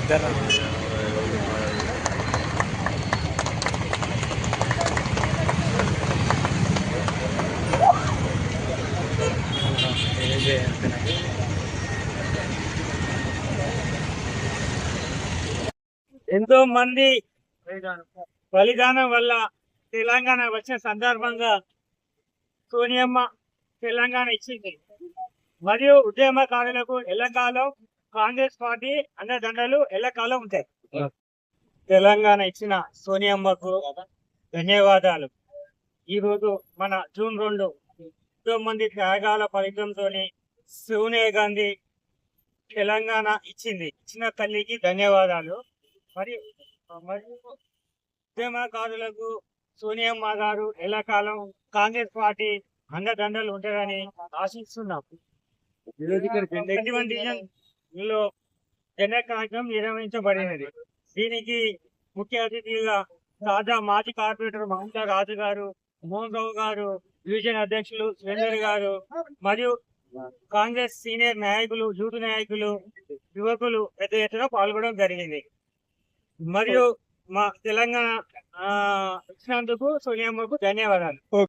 ఎంతో మంది బలిదానం వల్ల తెలంగాణ వచ్చిన సందర్భంగా సోనియమ్మ తెలంగాణ ఇచ్చింది. మరియు ఉద్యమకారులకు ఎల్లకాలం కాంగ్రెస్ పార్టీ అండదండలు ఎల్లకాలం ఉంటాయి. తెలంగాణ ఇచ్చిన సోనియమ్మకు ధన్యవాదాలు. ఈరోజు మన జూన్ 2 ఎంతో మంది త్యాగాల ఫలితంతో సోనియా గాంధీ తెలంగాణ ఇచ్చిన తల్లికి ధన్యవాదాలు. మరియు ఉద్యమకారులకు సోనియమ్మ గారు ఎల్లకాలం కాంగ్రెస్ పార్టీ అండదండలు ఉంటారని ఆశిస్తున్నాం. లో జెండా కార్యక్రమం నిర్వహించబడినది. దీనికి ముఖ్య అతిథిగా తాజా మాజీ కార్పొరేటర్ మమతా రాజు గారు, మోహన్ రావు గారు, డివిజన్ అధ్యక్షులు సురేందర్ గారు మరియు కాంగ్రెస్ సీనియర్ నాయకులు, యూత్ నాయకులు, యువకులు పెద్ద ఎత్తున పాల్గొనడం జరిగింది. మరియు మా తెలంగాణ ఇచ్చినందుకు సోనియమ్మకు ధన్యవాదాలు.